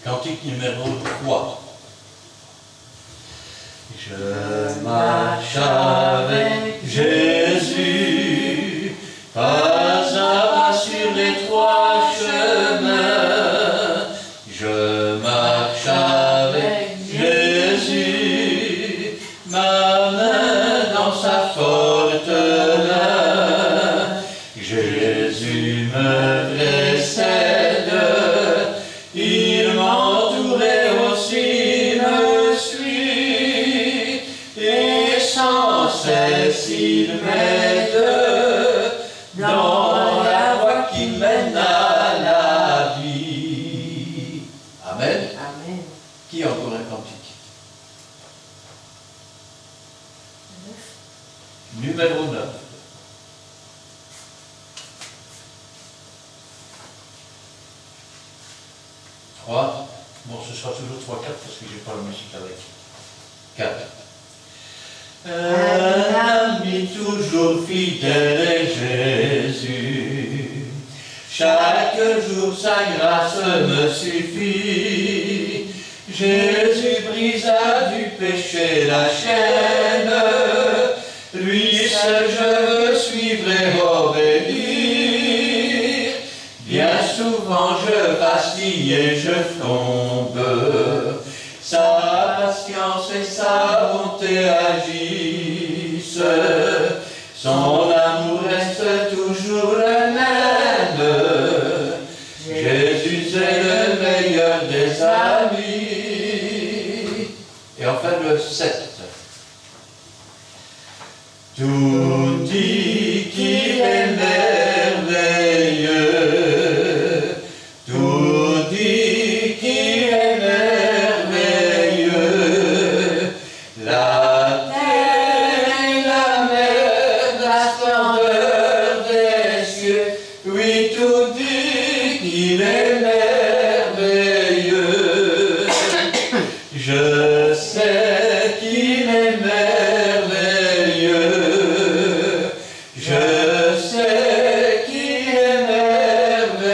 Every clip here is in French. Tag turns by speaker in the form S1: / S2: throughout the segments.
S1: Cantique numéro 3. Je marche avec Jésus, pas à pas sur les trois chemins. Je marche avec Jésus, ma main dans sa forte main. Jésus me précède, il m'entourait aussi, me suit, et sans cesse il m'aide dans la voie qui mène à la vie. Amen.
S2: Amen.
S1: Qui a encore un cantique? Numéro 9. 3. Bon, ce sera toujours 3, 4 parce que j'ai pas la musique avec. 4. Un ami toujours fidèle est Jésus. Chaque jour sa grâce me suffit. Jésus brisa du péché la chaîne. Lui seul je veux suivre et obéir. Bien souvent je vacille et je tombe. Sa patience et sa bonté agissent. Son amour reste toujours le même. Jésus est le meilleur des amis. Et enfin le 7. Tout dit qu'il est merveilleux. Tout dit qu'il est merveilleux. La terre et la mer, la splendeur des cieux. Oui, tout dit qu'il est merveilleux. Je sais qu'il est merveilleux. Je sais qu'il est merveilleux.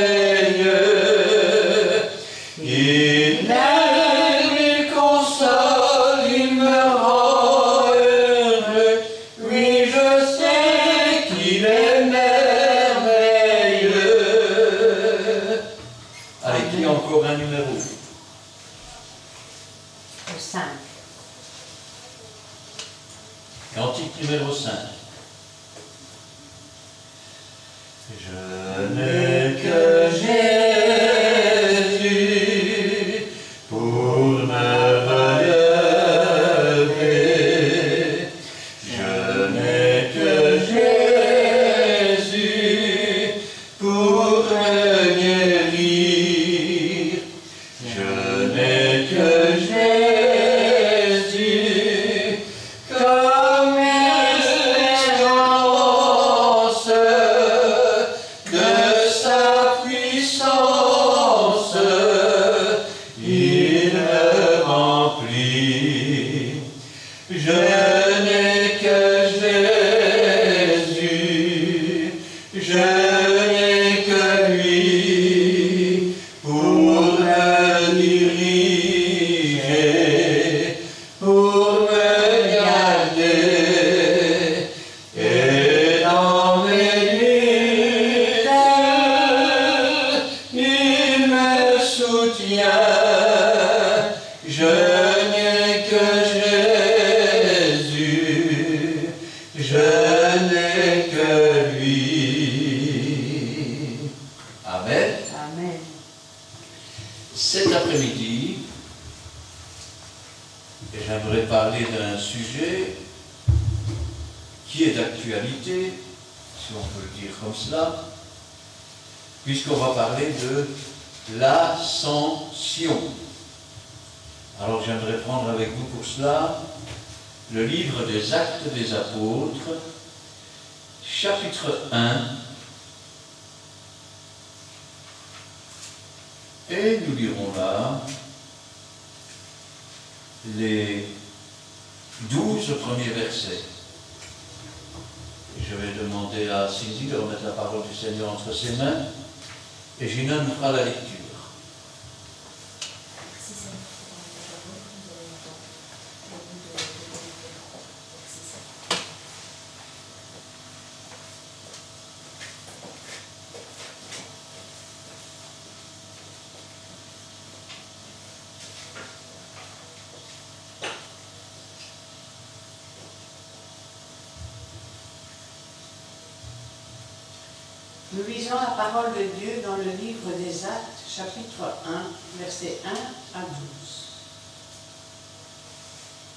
S1: Il aime, il console, il me rend heureux. Oui, je sais qu'il est merveilleux. Allez, qui a encore un numéro?
S2: Le 5.
S1: Cantique numéro 5. Je n'ai que Jésus pour me relever. Je n'ai que Jésus pour me guérir. Je n'ai que Jésus comme espérance de sa puissance. Il me remplit. Je n'ai que Jésus. Je n'ai que lui pour me diriger, pour me garder. Et dans mes luttes, il me soutient. Je n'ai que Jésus. Je n'ai que lui. Amen.
S2: Amen.
S1: Cet après-midi, j'aimerais parler d'un sujet qui est d'actualité, si on peut le dire comme cela, puisqu'on va parler de l'ascension. Alors j'aimerais prendre avec vous pour cela le livre des Actes des Apôtres, chapitre 1, et nous lirons là les 12 premiers versets. Je vais demander à Sylvie de remettre la parole du Seigneur entre ses mains, et Gina nous fera la lecture.
S2: Si c'est dans les apôtres, vous allez entendre le bout de l'Évangile. Merci Seigneur.
S3: Nous lisons la parole de Dieu dans le livre des Actes, chapitre 1, versets 1 à 12.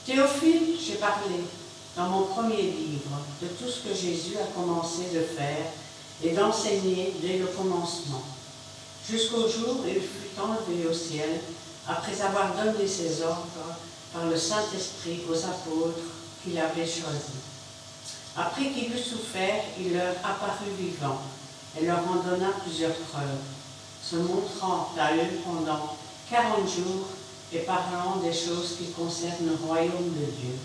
S3: Théophile, j'ai parlé dans mon premier livre de tout ce que Jésus a commencé de faire et d'enseigner dès le commencement, jusqu'au jour où il fut enlevé au ciel, après avoir donné ses ordres par le Saint-Esprit aux apôtres qu'il avait choisis. Après qu'il eut souffert, il leur apparut vivant et leur en donna plusieurs preuves, se montrant à eux pendant 40 jours et parlant des choses qui concernent le royaume de Dieu.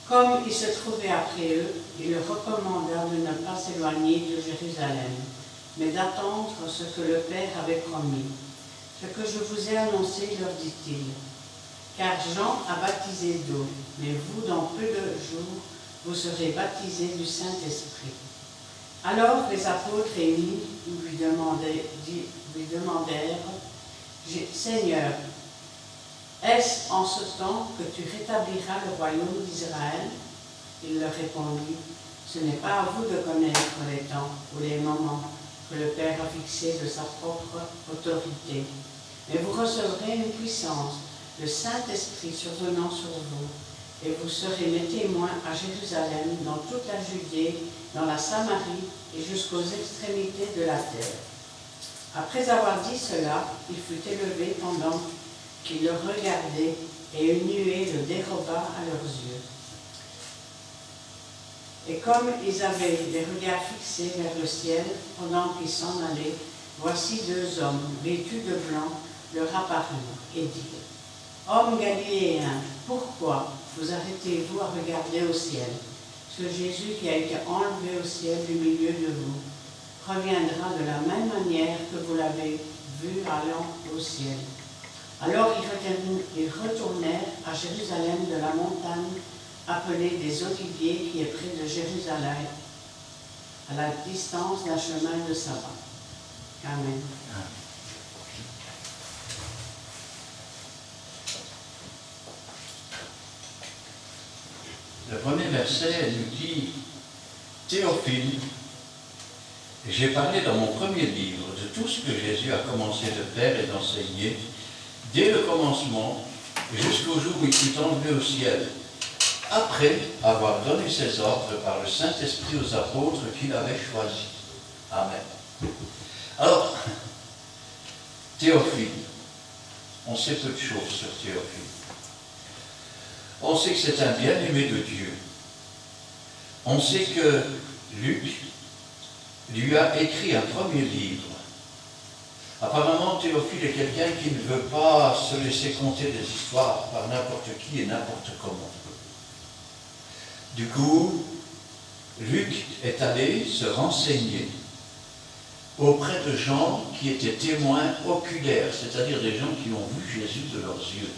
S3: Comme il se trouvait après eux, il leur recommanda de ne pas s'éloigner de Jérusalem, mais d'attendre ce que le Père avait promis. Ce que je vous ai annoncé, leur dit-il, car Jean a baptisé d'eau, mais vous, dans peu de jours, vous serez baptisés du Saint-Esprit. Alors les apôtres réunis lui demandèrent, Seigneur, est-ce en ce temps que tu rétabliras le royaume d'Israël? Il leur répondit, ce n'est pas à vous de connaître les temps ou les moments que le Père a fixés de sa propre autorité, mais vous recevrez une puissance, le Saint-Esprit survenant sur vous, et vous serez mes témoins à Jérusalem, dans toute la Judée, dans la Samarie et jusqu'aux extrémités de la terre. Après avoir dit cela, il fut élevé pendant qu'ils le regardaient, et une nuée le déroba à leurs yeux. Et comme ils avaient les regards fixés vers le ciel pendant qu'ils s'en allaient, voici deux hommes vêtus de blanc leur apparurent et dirent, Hommes galiléens, pourquoi vous arrêtez-vous à regarder au ciel? Ce Jésus qui a été enlevé au ciel du milieu de vous reviendra de la même manière que vous l'avez vu allant au ciel. Alors ils retournèrent à Jérusalem de la montagne appelée des Oliviers qui est près de Jérusalem, à la distance d'un chemin de sabbat. Amen.
S1: Le premier verset nous dit « Théophile, j'ai parlé dans mon premier livre de tout ce que Jésus a commencé de faire et d'enseigner, dès le commencement jusqu'au jour où il fut enlevé au ciel, après avoir donné ses ordres par le Saint-Esprit aux apôtres qu'il avait choisis. » Amen. Alors, Théophile, on sait peu de choses sur Théophile. On sait que c'est un bien-aimé de Dieu. On sait que Luc lui a écrit un premier livre. Apparemment, Théophile est quelqu'un qui ne veut pas se laisser conter des histoires par n'importe qui et n'importe comment. Du coup, Luc est allé se renseigner auprès de gens qui étaient témoins oculaires, c'est-à-dire des gens qui ont vu Jésus de leurs yeux.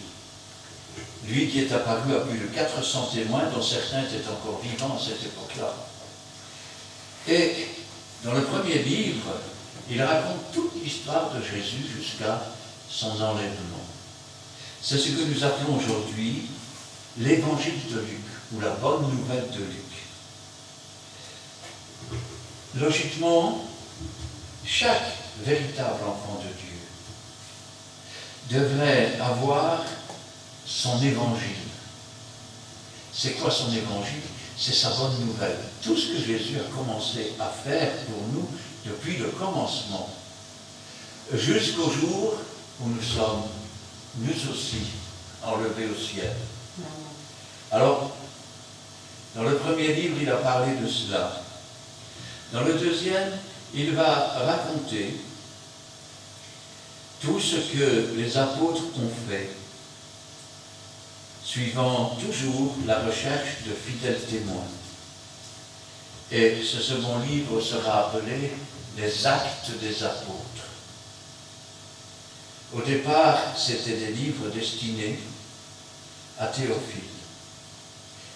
S1: Lui qui est apparu à plus de 400 témoins, dont certains étaient encore vivants à cette époque-là. Et dans le premier livre, il raconte toute l'histoire de Jésus jusqu'à son enlèvement. C'est ce que nous appelons aujourd'hui l'évangile de Luc, ou la bonne nouvelle de Luc. Logiquement, chaque véritable enfant de Dieu devrait avoir son évangile. C'est quoi son évangile? C'est sa bonne nouvelle. Tout ce que Jésus a commencé à faire pour nous depuis le commencement, jusqu'au jour où nous sommes, nous aussi, enlevés au ciel. Alors, dans le premier livre, il a parlé de cela. Dans le deuxième, il va raconter tout ce que les apôtres ont fait, suivant toujours la recherche de fidèles témoins. Et ce second livre sera appelé « Les actes des apôtres ». Au départ, c'était des livres destinés à Théophile.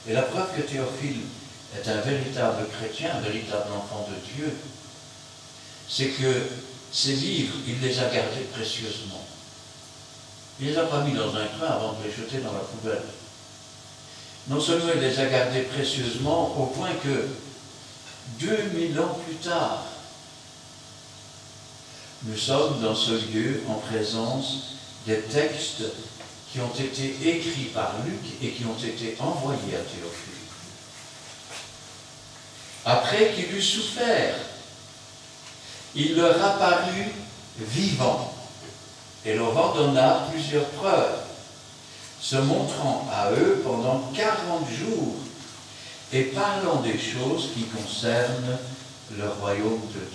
S1: Et la preuve que Théophile est un véritable chrétien, un véritable enfant de Dieu, c'est que ces livres, il les a gardés précieusement. Il ne les a pas mis dans un coin avant de les jeter dans la poubelle. Non seulement il les a gardés précieusement, au point que 2000 ans plus tard, nous sommes dans ce lieu en présence des textes qui ont été écrits par Luc et qui ont été envoyés à Théophile. Après qu'il eut souffert, il leur apparut vivant et leur en donna plusieurs preuves, se montrant à eux pendant 40 jours et parlant des choses qui concernent le royaume de Dieu.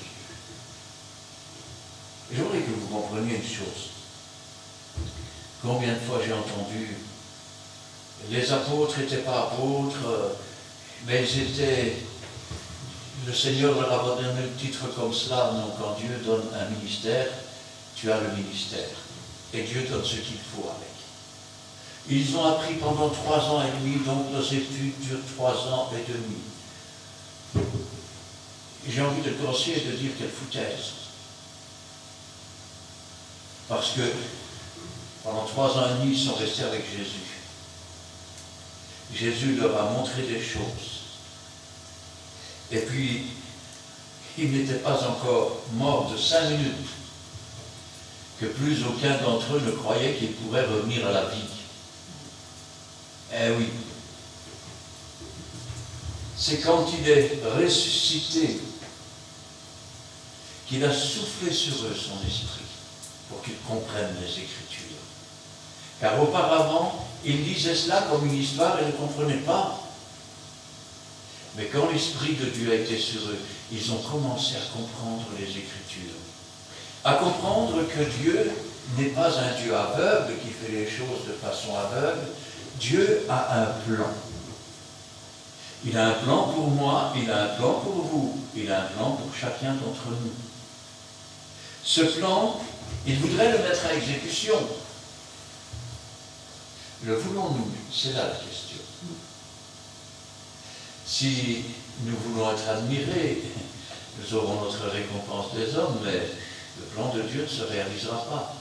S1: Je voudrais que vous compreniez une chose. Combien de fois j'ai entendu les apôtres n'étaient pas apôtres, mais ils étaient... Le Seigneur leur a donné le titre comme cela. Non, quand Dieu donne un ministère, tu as le ministère. Et Dieu donne ce qu'il faut avec. Ils ont appris pendant 3 ans et demi, donc nos études durent 3 ans et demi. J'ai envie de grossir et de dire quelle foutaise. Parce que pendant 3 ans et demi, ils sont restés avec Jésus. Jésus leur a montré des choses. Et puis, il n'était pas encore mort de 5 minutes que plus aucun d'entre eux ne croyait qu'il pourrait revenir à la vie. Eh oui. C'est quand il est ressuscité qu'il a soufflé sur eux son esprit pour qu'ils comprennent les Écritures. Car auparavant, ils disaient cela comme une histoire et ne comprenaient pas. Mais quand l'Esprit de Dieu a été sur eux, ils ont commencé à comprendre les Écritures. À comprendre que Dieu n'est pas un Dieu aveugle qui fait les choses de façon aveugle. Dieu a un plan. Il a un plan pour moi, il a un plan pour vous, il a un plan pour chacun d'entre nous. Ce plan, il voudrait le mettre à exécution. Le voulons-nous? C'est là la question. Si nous voulons être admirés, nous aurons notre récompense des hommes, mais le plan de Dieu ne se réalisera pas.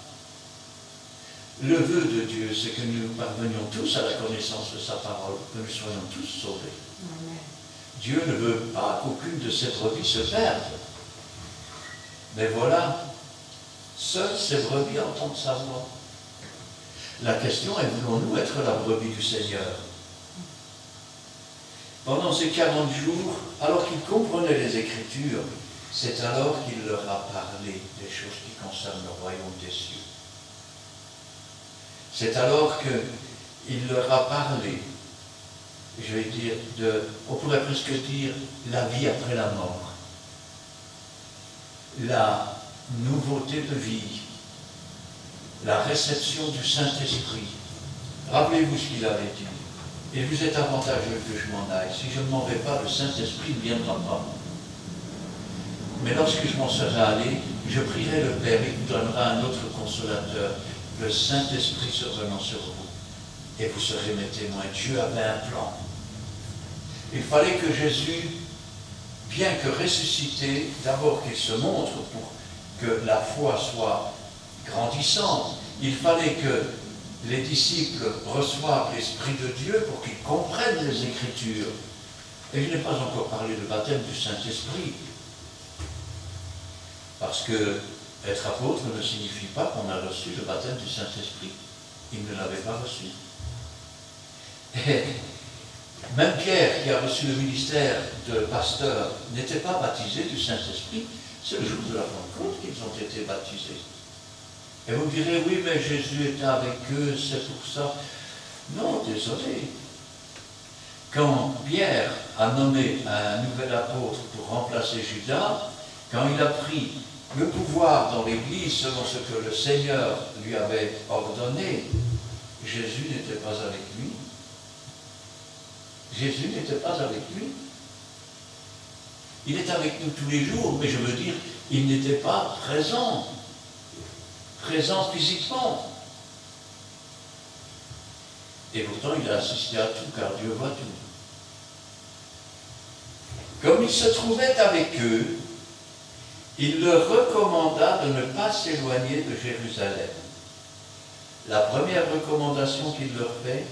S1: Le vœu de Dieu, c'est que nous parvenions tous à la connaissance de sa parole, que nous soyons tous sauvés. Amen. Dieu ne veut pas qu'aucune de ces brebis se perde. Mais voilà, seules ces brebis entendent sa voix. La question est, voulons-nous être la brebis du Seigneur? Pendant ces 40 jours, alors qu'ils comprenaient les Écritures, c'est alors qu'il leur a parlé des choses qui concernent le royaume des cieux. C'est alors qu'il leur a parlé, je vais dire, on pourrait presque dire, la vie après la mort, la nouveauté de vie, la réception du Saint-Esprit. Rappelez-vous ce qu'il avait dit. Il vous est avantageux que je m'en aille. Si je ne m'en vais pas, le Saint-Esprit ne viendra pas. Mais lorsque je m'en serai allé, je prierai le Père, il vous donnera un autre consolateur, le Saint-Esprit se revenant sur vous. Et vous serez mes témoins. Dieu avait un plan. Il fallait que Jésus, bien que ressuscité, d'abord qu'il se montre pour que la foi soit grandissante. Il fallait que les disciples reçoivent l'Esprit de Dieu pour qu'ils comprennent les Écritures. Et je n'ai pas encore parlé de baptême du Saint-Esprit. Parce que être apôtre ne signifie pas qu'on a reçu le baptême du Saint-Esprit. Il ne l'avait pas reçu. Et même Pierre, qui a reçu le ministère de pasteur, n'était pas baptisé du Saint-Esprit. C'est le jour de la Pentecôte qu'ils ont été baptisés. Et vous me direz, oui, mais Jésus était avec eux, c'est pour ça. Non, désolé. Quand Pierre a nommé un nouvel apôtre pour remplacer Judas, quand il a pris le pouvoir dans l'Église selon ce que le Seigneur lui avait ordonné, Jésus n'était pas avec lui. Jésus n'était pas avec lui. Il est avec nous tous les jours, mais je veux dire, il n'était pas présent. présent physiquement. Et pourtant, il a assisté à tout, car Dieu voit tout. Comme il se trouvait avec eux, il leur recommanda de ne pas s'éloigner de Jérusalem. La première recommandation qu'il leur fait,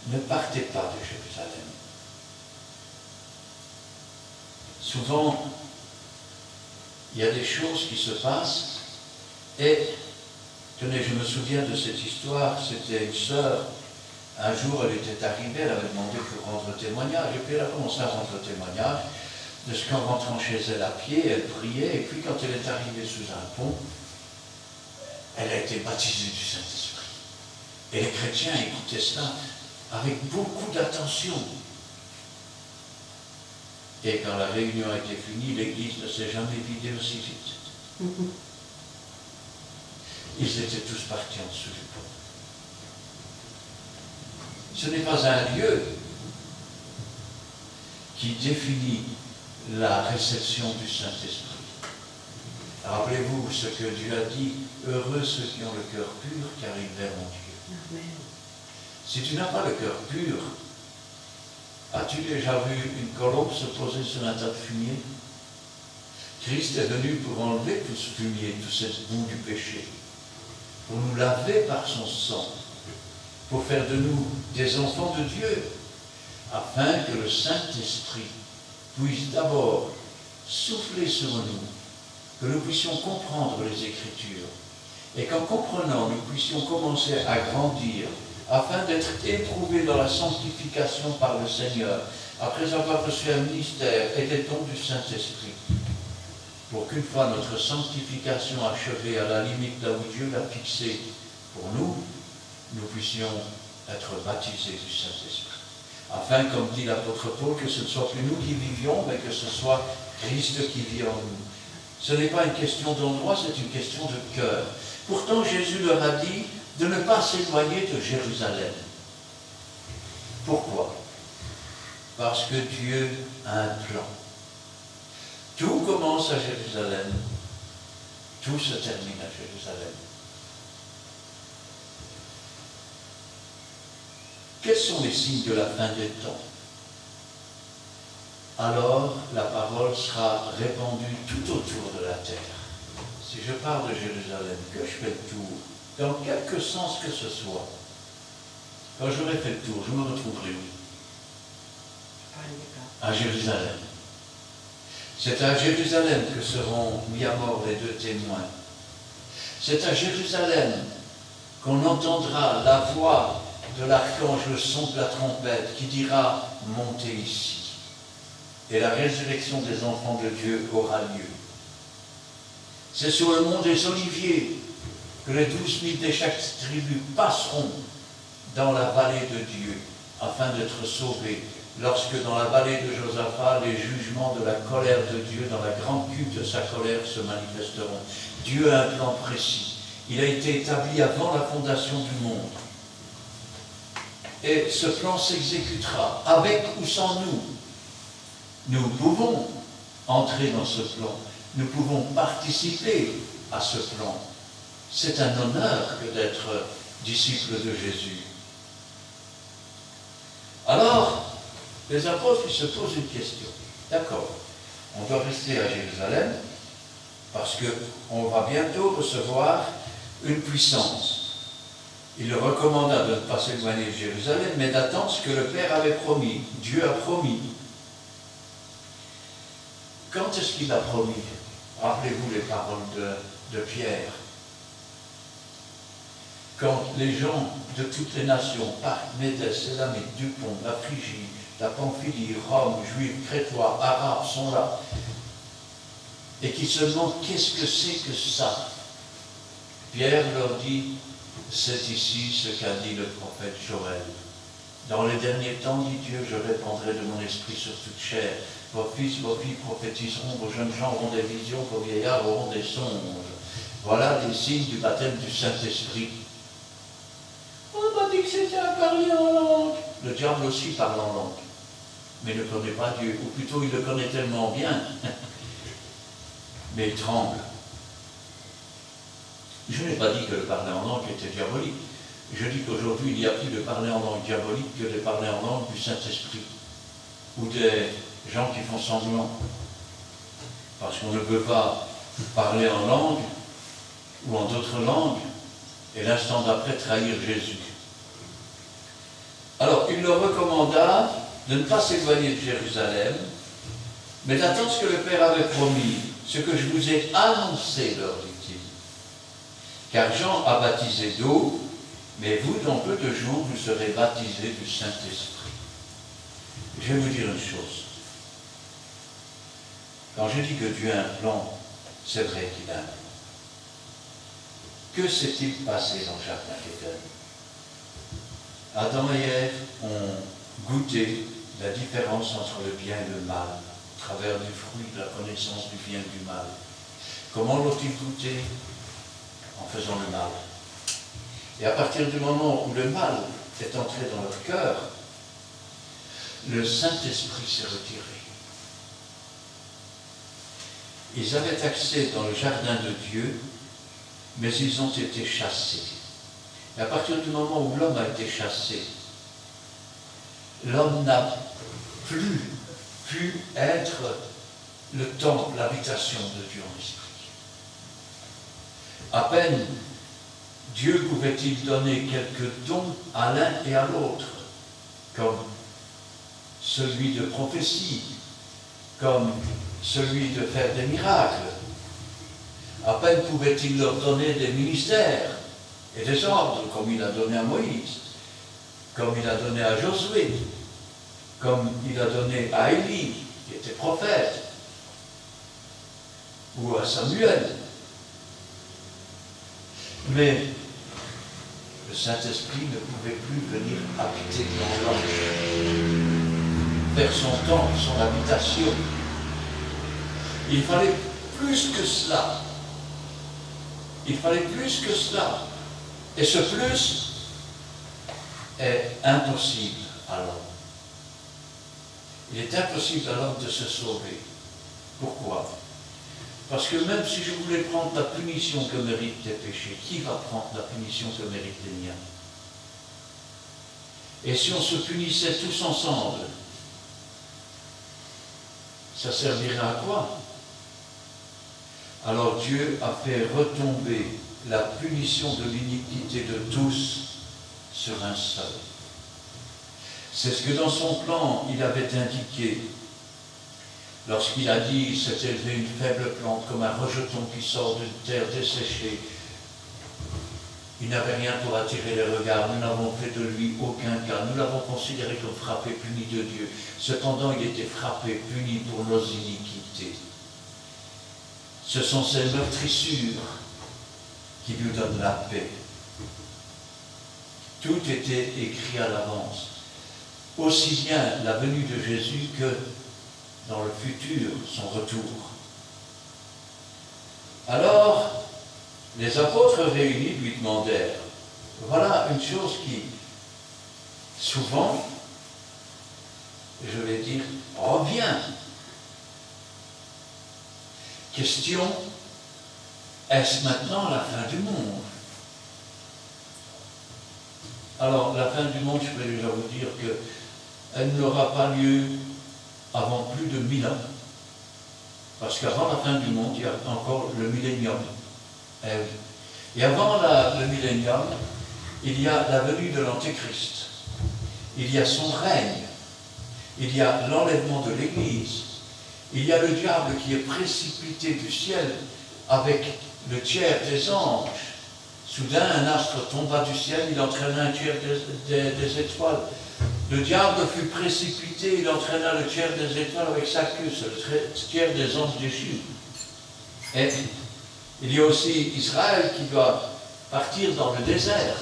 S1: ne partez pas de Jérusalem. Souvent, il y a des choses qui se passent et, tenez, je me souviens de cette histoire, c'était une sœur, un jour elle était arrivée, elle avait demandé pour rendre témoignage, et puis elle a commencé à rendre témoignage de ce qu'en rentrant chez elle à pied, elle priait, et puis quand elle est arrivée sous un pont, elle a été baptisée du Saint-Esprit. Et les chrétiens écoutaient cela avec beaucoup d'attention. Et quand la réunion a été finie, l'église ne s'est jamais vidée aussi vite. Ils étaient tous partis en dessous du pont. Ce n'est pas un lieu qui définit la réception du Saint-Esprit. Rappelez-vous ce que Dieu a dit, heureux ceux qui ont le cœur pur, car ils verront Dieu.
S3: Amen.
S1: Si tu n'as pas le cœur pur, as-tu déjà vu une colombe se poser sur un tas de fumier? Christ est venu pour enlever tout ce fumier, tout cette boue du péché, pour nous laver par son sang, pour faire de nous des enfants de Dieu, afin que le Saint-Esprit puisse d'abord souffler sur nous, que nous puissions comprendre les Écritures, et qu'en comprenant, nous puissions commencer à grandir, afin d'être éprouvés dans la sanctification par le Seigneur, après avoir reçu un ministère et des dons du Saint-Esprit, pour qu'une fois notre sanctification achevée à la limite là où Dieu l'a fixée pour nous, nous puissions être baptisés du Saint-Esprit. Afin, comme dit l'apôtre Paul, que ce ne soit plus nous qui vivions, mais que ce soit Christ qui vit en nous. Ce n'est pas une question d'endroit, c'est une question de cœur. Pourtant, Jésus leur a dit de ne pas s'éloigner de Jérusalem. Pourquoi? Parce que Dieu a un plan. Tout commence à Jérusalem, tout se termine à Jérusalem. Quels sont les signes de la fin des temps? Alors la parole sera répandue tout autour de la terre. Si je pars de Jérusalem, que je fais le tour, dans quelque sens que ce soit, quand j'aurai fait le tour, je me retrouverai où? À Jérusalem. C'est à Jérusalem que seront mis à mort les deux témoins. C'est à Jérusalem qu'on entendra la voix de l'archange, le son de la trompette, qui dira « Montez ici ». Et la résurrection des enfants de Dieu aura lieu. C'est sur le mont des Oliviers que les 12 000 de chaque tribu passeront dans la vallée de Dieu, afin d'être sauvés, lorsque dans la vallée de Josaphat, les jugements de la colère de Dieu, dans la grande cuve de sa colère, se manifesteront. Dieu a un plan précis. Il a été établi avant la fondation du monde. Et ce plan s'exécutera, avec ou sans nous. Nous pouvons entrer dans ce plan. Nous pouvons participer à ce plan. C'est un honneur que d'être disciple de Jésus. Alors, les apôtres ils se posent une question. D'accord, on doit rester à Jérusalem parce qu'on va bientôt recevoir une puissance. Il leur recommanda de ne pas s'éloigner de Jérusalem, mais d'attendre ce que le Père avait promis. Dieu a promis. Quand est-ce qu'il a promis? Rappelez-vous les paroles de Pierre. Quand les gens de toutes les nations, Parthes, Médès, Élamite, Dupont, la Phrygie, la Pamphylie, Rome, Juifs, Crétois, Arabes sont là, et qui se demandent qu'est-ce que c'est que ça? Pierre leur dit, c'est ici ce qu'a dit le prophète Joël. Dans les derniers temps, dit Dieu, je répandrai de mon esprit sur toute chair. Vos fils, vos filles prophétiseront, vos jeunes gens auront des visions, vos vieillards auront des songes. Voilà les signes du baptême du Saint-Esprit. On m'a dit que c'était à parler en langue. Le diable aussi parle en langue, mais ne connaît pas Dieu, ou plutôt il le connaît tellement bien, mais il tremble. Je n'ai pas dit que le parler en langue était diabolique. Je dis qu'aujourd'hui, il y a plus de parler en langue diabolique que de parler en langue du Saint-Esprit. Ou des gens qui font semblant. Parce qu'on ne peut pas parler en langue ou en d'autres langues et l'instant d'après trahir Jésus. Alors, il leur recommanda de ne pas s'éloigner de Jérusalem, mais d'attendre ce que le Père avait promis, ce que je vous ai annoncé, leur dit-il. Car Jean a baptisé d'eau, mais vous, dans peu de jours, vous serez baptisés du Saint-Esprit. Je vais vous dire une chose. Quand je dis que Dieu a un plan, c'est vrai qu'il a un plan. Que s'est-il passé dans le jardin d'Éden? Adam et Ève ont goûté la différence entre le bien et le mal, à travers du fruit de la connaissance du bien et du mal. Comment l'ont-ils goûté? En faisant le mal. Et à partir du moment où le mal est entré dans leur cœur, le Saint-Esprit s'est retiré. Ils avaient accès dans le jardin de Dieu, mais ils ont été chassés. Et à partir du moment où l'homme a été chassé, l'homme n'a plus pu être le temple, l'habitation de Dieu en esprit. À peine Dieu pouvait-il donner quelques dons à l'un et à l'autre, comme celui de prophétie, comme celui de faire des miracles. À peine pouvait-il leur donner des ministères et des ordres, comme il a donné à Moïse, comme il a donné à Josué, comme il a donné à Élie, qui était prophète, ou à Samuel. Mais le Saint-Esprit ne pouvait plus venir habiter dans l'homme, faire son temple, son habitation. Il fallait plus que cela. Il fallait plus que cela. Et ce plus est impossible à l'homme. Il est impossible à l'homme de se sauver. Pourquoi? Parce que même si je voulais prendre la punition que méritent tes péchés, qui va prendre la punition que méritent les miens? Et si on se punissait tous ensemble, ça servirait à quoi? Alors Dieu a fait retomber la punition de l'iniquité de tous sur un seul. C'est ce que dans son plan il avait indiqué lorsqu'il a dit s'est élevée une faible plante comme un rejeton qui sort d'une terre desséchée. Il n'avait rien pour attirer les regards, nous n'avons fait de lui aucun cas, nous l'avons considéré comme frappé, puni de Dieu. Cependant il était frappé, puni pour nos iniquités. Ce sont ces meurtrissures qui lui donnent la paix. Tout était écrit à l'avance. Aussi bien la venue de Jésus que dans le futur, son retour. Alors, les apôtres réunis lui demandèrent, voilà une chose qui, souvent, je vais dire, revient. Question, est-ce maintenant la fin du monde? Alors, la fin du monde, je vais déjà vous dire qu'elle n'aura pas lieu avant plus de 1000 ans. Parce qu'avant la fin du monde, il y a encore le millénium. Eh oui. Et avant le millénium, il y a la venue de l'Antéchrist. Il y a son règne. Il y a l'enlèvement de l'Église. Il y a le diable qui est précipité du ciel avec le tiers des anges. Soudain, un astre tomba du ciel, il entraîna un tiers des étoiles. Le diable fut précipité, il entraîna le tiers des étoiles avec sa queue, c'est le tiers des anges déchus. Et il y a aussi Israël qui doit partir dans le désert.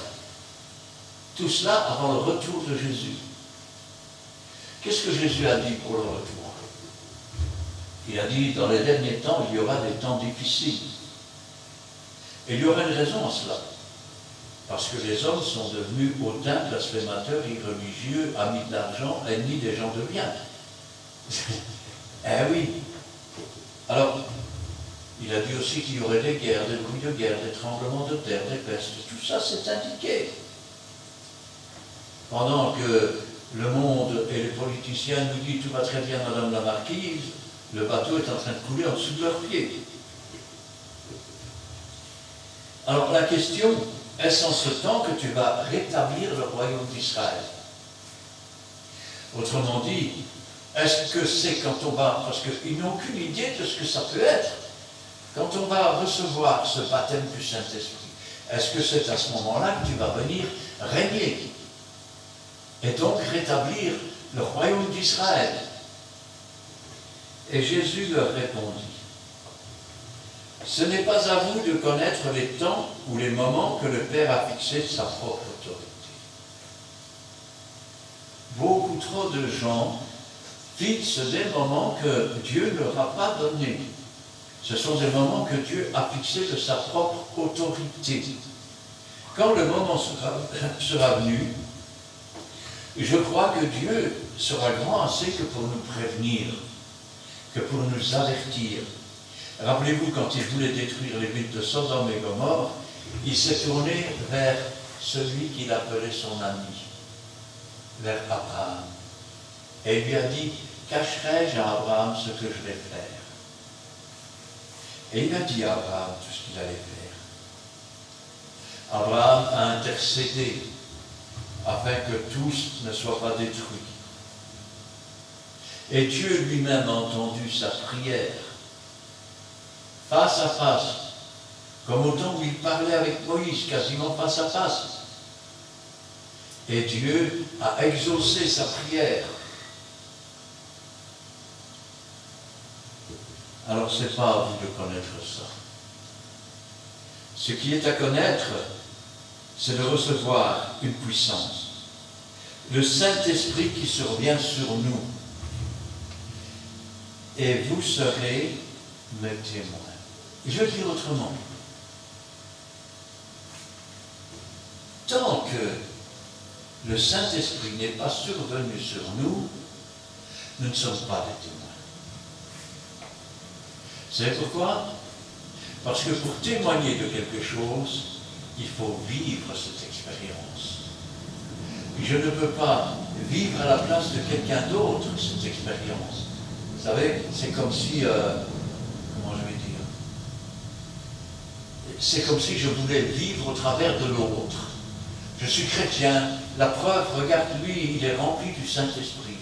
S1: Tout cela avant le retour de Jésus. Qu'est-ce que Jésus a dit pour le retour? Il a dit, dans les derniers temps, il y aura des temps difficiles. Et il y aura une raison à cela. Parce que les hommes sont devenus hautains, blasphémateurs, irreligieux, amis de l'argent, ennemis des gens de bien. Eh oui. Alors, Il a dit aussi qu'il y aurait des guerres, des bruits de guerre, des tremblements de terre, des pestes. Tout ça, c'est indiqué. Pendant que le monde et les politiciens nous disent « tout va très bien, Madame la Marquise », le bateau est en train de couler en dessous de leurs pieds. Alors la question, est-ce en ce temps que tu vas rétablir le royaume d'Israël? Autrement dit, est-ce que c'est quand on va, parce qu'ils n'ont aucune idée de ce que ça peut être, quand on va recevoir ce baptême du Saint-Esprit, est-ce que c'est à ce moment-là que tu vas venir régner et donc rétablir le royaume d'Israël? Et Jésus leur répondit, ce n'est pas à vous de connaître les temps ou les moments que le Père a fixés de sa propre autorité. Beaucoup trop de gens fixent des moments que Dieu ne leur a pas donnés. Ce sont des moments que Dieu a fixés de sa propre autorité. Quand le moment sera venu, je crois que Dieu sera grand assez que pour nous prévenir, que pour nous avertir. Rappelez-vous, quand il voulait détruire les villes de Sodome et Gomorrhe, il s'est tourné vers celui qu'il appelait son ami, vers Abraham. Et il lui a dit, cacherai-je à Abraham ce que je vais faire? Et il a dit à Abraham tout ce qu'il allait faire. Abraham a intercédé afin que tous ne soient pas détruits. Et Dieu lui-même a entendu sa prière, face à face, comme au temps où il parlait avec Moïse, quasiment face à face. Et Dieu a exaucé sa prière. Alors ce n'est pas à vous de connaître ça. Ce qui est à connaître, c'est de recevoir une puissance. Le Saint-Esprit qui survient sur nous. Et vous serez mes témoins. Je vais le dire autrement. Tant que le Saint-Esprit n'est pas survenu sur nous, nous ne sommes pas des témoins. Vous savez pourquoi? Parce que pour témoigner de quelque chose, il faut vivre cette expérience. Je ne peux pas vivre à la place de quelqu'un d'autre cette expérience. Vous savez, c'est comme si, comment je vais dire, c'est comme si je voulais vivre au travers de l'autre. Je suis chrétien, la preuve, regarde lui, il est rempli du Saint-Esprit.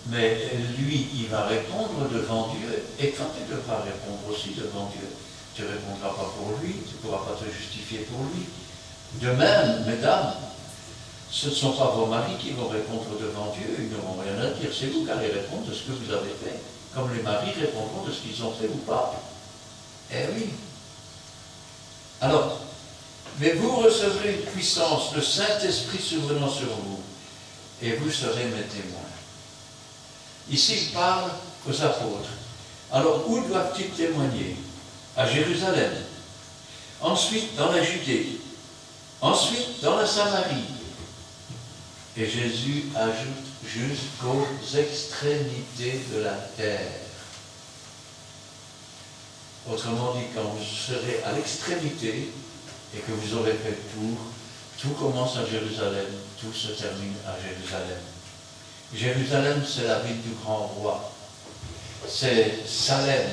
S1: Mais lui, il va répondre devant Dieu, et toi, tu devras répondre aussi devant Dieu. Tu ne répondras pas pour lui, tu ne pourras pas te justifier pour lui. De même, mesdames, ce ne sont pas vos maris qui vont répondre devant Dieu, ils n'auront rien à dire, c'est vous qui allez répondre de ce que vous avez fait, comme les maris répondront de ce qu'ils ont fait ou pas. Eh oui. Alors, mais vous recevrez une puissance, le Saint-Esprit survenant sur vous, et vous serez mes témoins. Ici, il parle aux apôtres. Alors, où doivent-ils témoigner? À Jérusalem. Ensuite, dans la Judée. Ensuite, dans la Samarie. Et Jésus ajoute jusqu'aux extrémités de la terre. Autrement dit, quand vous serez à l'extrémité et que vous aurez fait le tour, tout commence à Jérusalem, tout se termine à Jérusalem. Jérusalem, c'est la ville du grand roi. C'est Salem.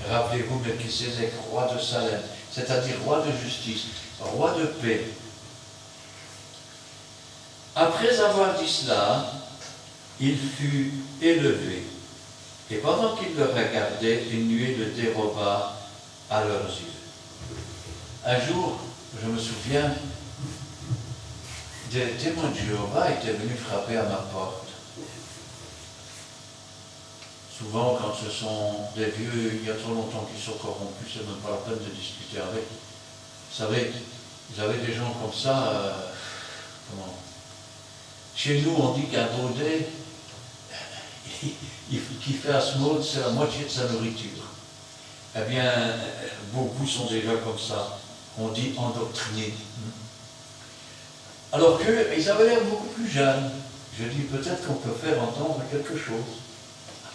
S1: Rappelez-vous Melchisédek, roi de Salem, c'est-à-dire roi de justice, roi de paix. Après avoir dit cela, il fut élevé. Et pendant qu'il le regardait, une nuée le déroba à leurs yeux. Un jour, je me souviens, des témoins de Jéhovah étaient venus frapper à ma porte. Souvent, quand ce sont des vieux, il y a trop longtemps qu'ils sont corrompus, c'est même pas la peine de discuter avec. Vous savez, vous avez des gens comme ça, chez nous, on dit qu'un baudet, qui fait asmode, c'est la moitié de sa nourriture. Eh bien, beaucoup sont déjà comme ça. On dit endoctrinés. Alors qu'ils avaient l'air beaucoup plus jeunes. Je dis peut-être qu'on peut faire entendre quelque chose.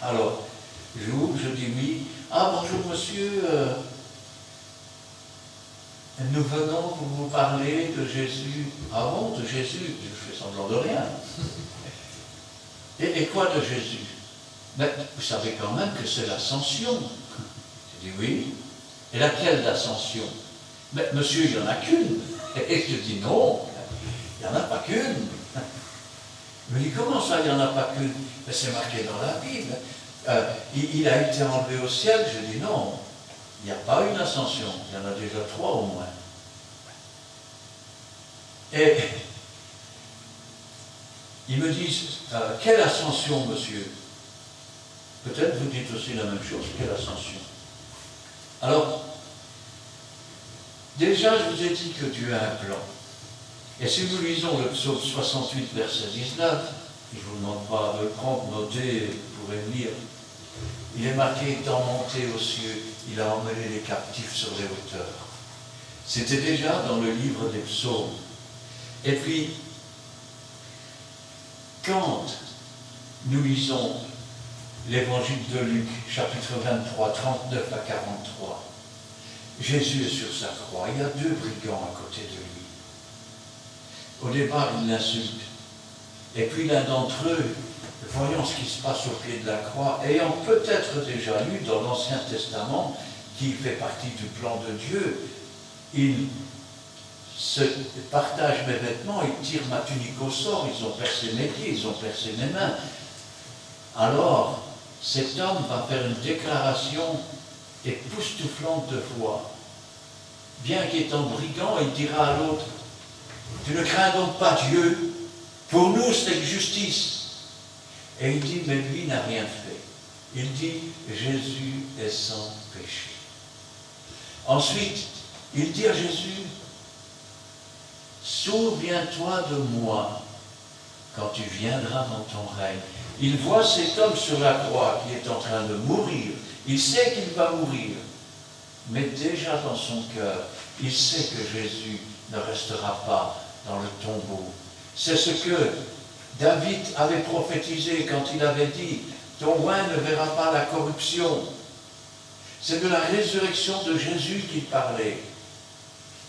S1: Alors, J'ouvre, je dis oui. Ah, bonjour monsieur, nous venons pour vous parler de Jésus. Ah bon, de Jésus? Je fais semblant de rien. Et quoi de Jésus? Mais vous savez quand même que c'est l'ascension. Je dis oui. Et laquelle l'ascension? Mais monsieur, il n'y en a qu'une. Et je dis non, il n'y en a pas qu'une. Il me dit comment ça, il n'y en a pas qu'une? Mais c'est marqué dans la Bible. Il a été enlevé au ciel. Je dis non, il n'y a pas une ascension. Il y en a déjà 3 au moins. Et ils me disent, quelle ascension, monsieur? Peut-être vous dites aussi la même chose, quelle ascension? Alors, déjà, je vous ai dit que Dieu a un plan. Et si nous lisons le psaume 68, verset 19, je ne vous demande pas de le prendre, notez, vous pourrez le lire. Il est marqué, étant monté aux cieux, il a emmené les captifs sur les hauteurs. C'était déjà dans le livre des psaumes. Et puis, quand nous lisons l'évangile de Luc, chapitre 23, 39 à 43, Jésus est sur sa croix. Il y a 2 brigands à côté de lui. Au départ, il l'insulte. Et puis l'un d'entre eux, voyant ce qui se passe au pied de la croix, ayant peut-être déjà lu dans l'Ancien Testament, qui fait partie du plan de Dieu, il se partage mes vêtements, il tire ma tunique au sort, ils ont percé mes pieds, ils ont percé mes mains. Alors, cet homme va faire une déclaration époustouflante de foi. Bien qu'étant brigand, il dira à l'autre, « Tu ne crains donc pas Dieu? Pour nous, c'est justice. » Et il dit, mais lui n'a rien fait. Il dit, Jésus est sans péché. Ensuite, il dit à Jésus, souviens-toi de moi quand tu viendras dans ton règne. Il voit cet homme sur la croix qui est en train de mourir. Il sait qu'il va mourir. Mais déjà dans son cœur, il sait que Jésus ne restera pas dans le tombeau. C'est ce que David avait prophétisé quand il avait dit « Ton oint ne verra pas la corruption ». C'est de la résurrection de Jésus qu'il parlait.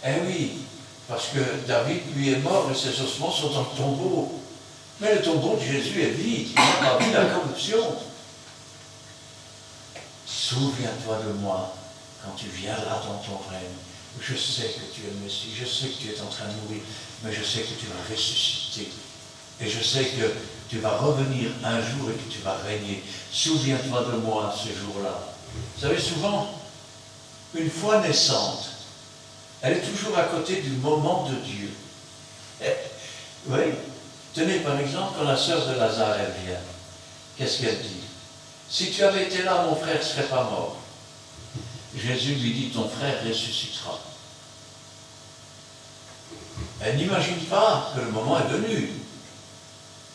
S1: Eh oui, parce que David, lui, est mort et ses ossements sont dans le tombeau. Mais le tombeau de Jésus est vide, il n'a pas vu la corruption. Souviens-toi de moi quand tu viendras dans ton règne. Je sais que tu es le Messie, je sais que tu es en train de mourir, mais je sais que tu vas ressusciter. Et je sais que tu vas revenir un jour et que tu vas régner. Souviens-toi de moi ce jour-là. Vous savez, souvent, une foi naissante, elle est toujours à côté du moment de Dieu. Oui. Tenez, par exemple, quand la sœur de Lazare, elle vient, qu'est-ce qu'elle dit? Si tu avais été là, mon frère ne serait pas mort. Jésus lui dit, ton frère ressuscitera. Elle n'imagine pas que le moment est venu.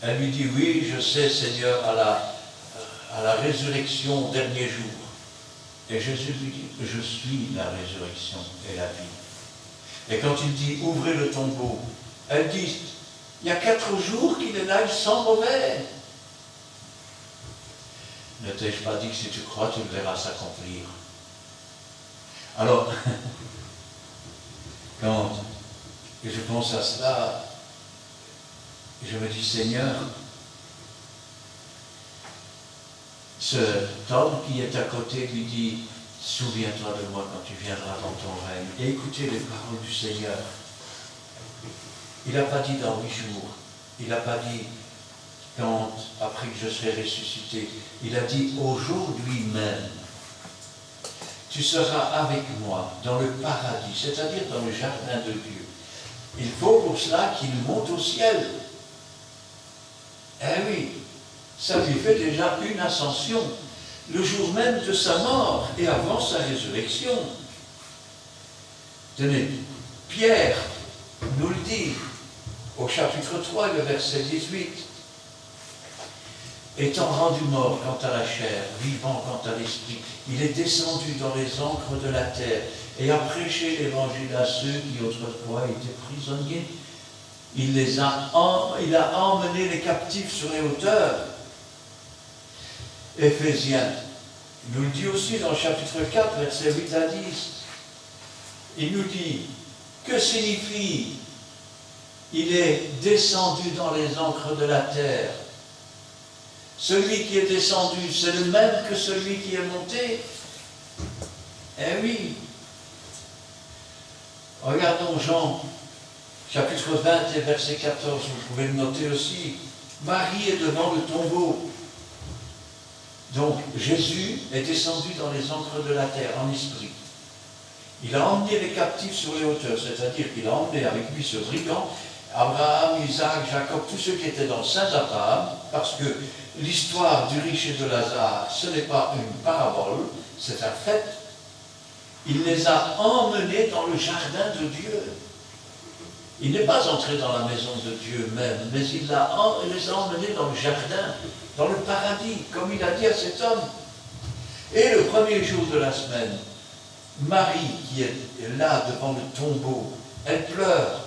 S1: Elle lui dit, oui, je sais, Seigneur, à la résurrection, au dernier jour. Et Jésus lui dit, je suis la résurrection et la vie. Et quand il dit, ouvrez le tombeau, elle dit, il y a 4 jours qu'il est là, il sent mauvais. Ne t'ai-je pas dit que si tu crois, tu le verras s'accomplir? Alors, quand je pense à cela, je me dis, Seigneur, cet homme qui est à côté lui dit, souviens-toi de moi quand tu viendras dans ton règne. Et écoutez les paroles du Seigneur. Il n'a pas dit dans 8 jours. Il n'a pas dit quand, après que je serai ressuscité. Il a dit aujourd'hui même. Tu seras avec moi dans le paradis, c'est-à-dire dans le jardin de Dieu. Il faut pour cela qu'il monte au ciel. Eh oui, ça lui fait déjà une ascension, le jour même de sa mort et avant sa résurrection. Tenez, Pierre nous le dit au chapitre 3, le verset 18. Étant rendu mort quant à la chair, vivant quant à l'esprit, il est descendu dans les encres de la terre et a prêché l'évangile à ceux qui autrefois étaient prisonniers. Il a emmené les captifs sur les hauteurs. Éphésiens, Il nous le dit aussi dans le chapitre 4, versets 8 à 10. Il nous dit, que signifie il est descendu dans les encres de la terre. Celui qui est descendu, c'est le même que celui qui est monté. Eh oui. Regardons Jean, chapitre 20 et verset 14, vous pouvez le noter aussi. Marie est devant le tombeau. Donc Jésus est descendu dans les encres de la terre en esprit. Il a emmené les captifs sur les hauteurs, c'est-à-dire qu'il a emmené avec lui ce brigand, Abraham, Isaac, Jacob, tous ceux qui étaient dans le sein d'Abraham, parce que l'histoire du riche et de Lazare, ce n'est pas une parabole, c'est un fait. Il les a emmenés dans le jardin de Dieu. Il n'est pas entré dans la maison de Dieu même, mais il les a emmenés dans le jardin, dans le paradis, comme il a dit à cet homme. Et le premier jour de la semaine, Marie, qui est là devant le tombeau, elle pleure.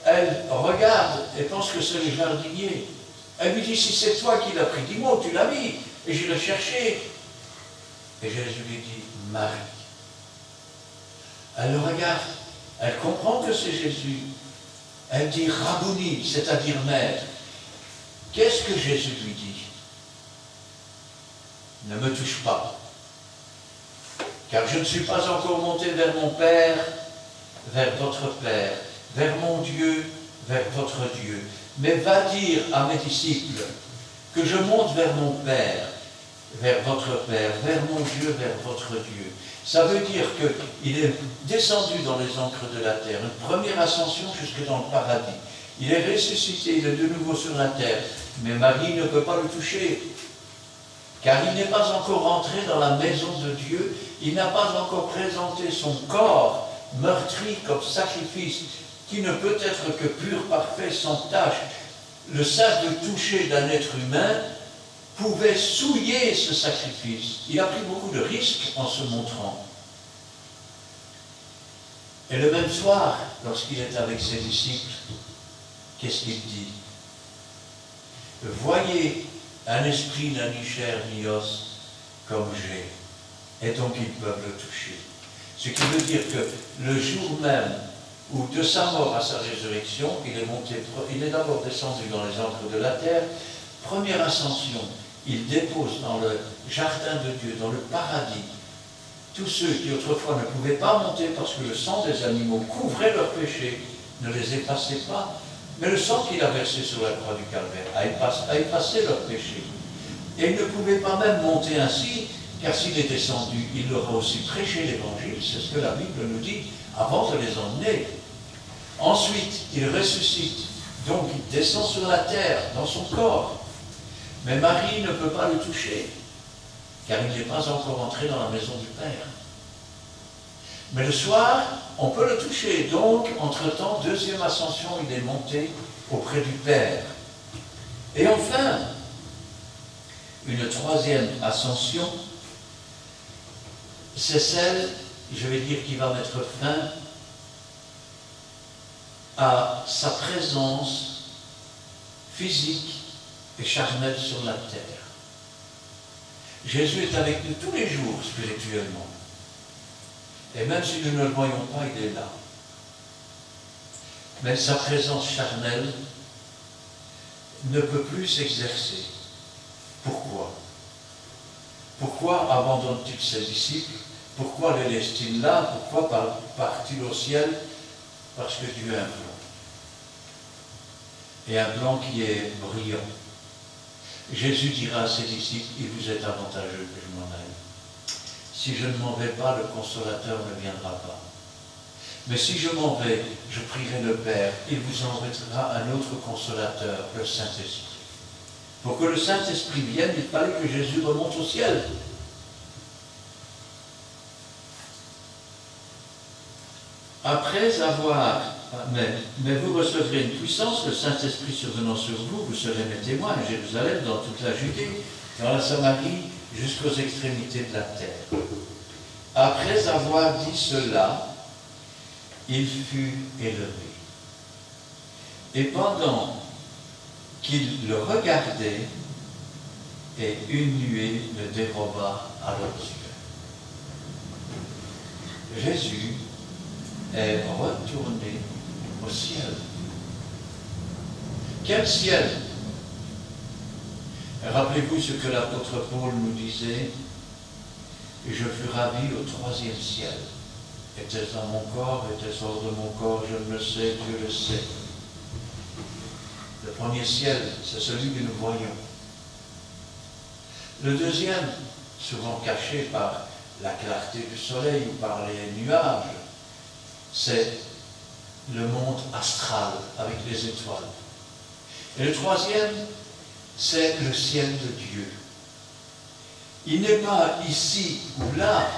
S1: Elle regarde et pense que c'est le jardinier. Elle lui dit, si c'est toi qui l'as pris, dis-moi où tu l'as mis. Et je l'ai cherché. Et Jésus lui dit, Marie. Elle le regarde. Elle comprend que c'est Jésus. Elle dit, Rabouni, c'est-à-dire maître. Qu'est-ce que Jésus lui dit? Ne me touche pas. Car je ne suis pas encore monté vers mon Père, vers votre Père, vers mon Dieu, vers votre Dieu. Mais va dire à mes disciples que je monte vers mon Père, vers votre Père, vers mon Dieu, vers votre Dieu. Ça veut dire qu'il est descendu dans les encres de la terre, une première ascension jusque dans le paradis. Il est ressuscité, il est de nouveau sur la terre. Mais Marie ne peut pas le toucher, car il n'est pas encore entré dans la maison de Dieu, il n'a pas encore présenté son corps meurtri comme sacrifice, qui ne peut être que pur, parfait, sans tache. Le simple toucher d'un être humain pouvait souiller ce sacrifice. Il a pris beaucoup de risques en se montrant. Et le même soir, lorsqu'il est avec ses disciples, qu'est-ce qu'il dit? Voyez, un esprit n'a ni chair ni os comme j'ai, et donc ils peuvent le toucher. Ce qui veut dire que le jour même où de sa mort à sa résurrection, il est d'abord descendu dans les encres de la terre, première ascension, il dépose dans le jardin de Dieu, dans le paradis, tous ceux qui autrefois ne pouvaient pas monter parce que le sang des animaux couvrait leurs péchés, ne les effaçait pas, mais le sang qu'il a versé sur la croix du Calvaire a effacé leurs péchés. Et ils ne pouvaient pas même monter ainsi, car s'il est descendu, il leur a aussi prêché l'évangile, c'est ce que la Bible nous dit, avant de les emmener. Ensuite, il ressuscite, donc il descend sur la terre, dans son corps. Mais Marie ne peut pas le toucher, car il n'est pas encore entré dans la maison du Père. Mais le soir, on peut le toucher. Donc, entre-temps, deuxième ascension, il est monté auprès du Père. Et enfin, une troisième ascension, c'est celle, je vais dire, qui va mettre fin à sa présence physique et charnelle sur la terre. Jésus est avec nous tous les jours spirituellement. Et même si nous ne le voyons pas, il est là. Mais sa présence charnelle ne peut plus s'exercer. Pourquoi? Pourquoi abandonne-t-il ses disciples? Pourquoi les laisse-t-il là? Pourquoi part-il au ciel? Parce que Dieu a un plan. Et un plan qui est brillant. Jésus dira à ses disciples, il vous est avantageux que je m'en aille. Si je ne m'en vais pas, le consolateur ne viendra pas. Mais si je m'en vais, je prierai le Père, il vous enverra un autre consolateur, le Saint-Esprit. Pour que le Saint-Esprit vienne, il fallait que Jésus remonte au ciel. Après avoir, mais vous recevrez une puissance, le Saint-Esprit survenant sur vous, vous serez mes témoins à Jérusalem, dans toute la Judée, dans la Samarie, jusqu'aux extrémités de la terre. Après avoir dit cela, il fut élevé. Et pendant qu'il le regardait, et une nuée le déroba à leurs yeux. Jésus est retourné au ciel. Quel ciel? Rappelez-vous ce que l'apôtre Paul nous disait: et je fus ravi au 3e ciel. Était-ce dans mon corps, était-ce hors de mon corps, je ne le sais, Dieu le sait. Le premier ciel, c'est celui que nous voyons. Le deuxième, souvent caché par la clarté du soleil ou par les nuages, c'est le monde astral avec les étoiles. Et le troisième, c'est le ciel de Dieu. Il n'est pas ici ou là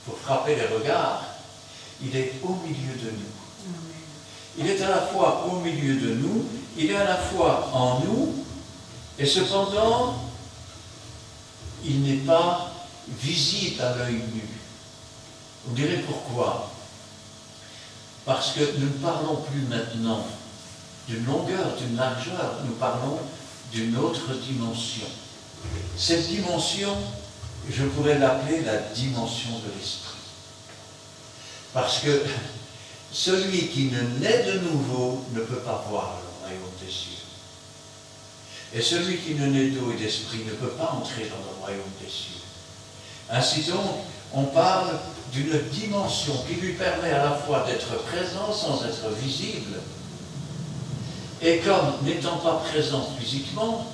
S1: pour frapper les regards, il est au milieu de nous. Il est à la fois au milieu de nous, il est à la fois en nous, et cependant, il n'est pas visible à l'œil nu. Vous direz pourquoi? Parce que nous ne parlons plus maintenant d'une longueur, d'une largeur, nous parlons d'une autre dimension. Cette dimension, je pourrais l'appeler la dimension de l'esprit. Parce que celui qui ne naît de nouveau ne peut pas voir le royaume des cieux. Et celui qui ne naît d'eau et d'esprit ne peut pas entrer dans le royaume des cieux. Ainsi donc, on parle d'une dimension qui lui permet à la fois d'être présent sans être visible, et comme n'étant pas présent physiquement,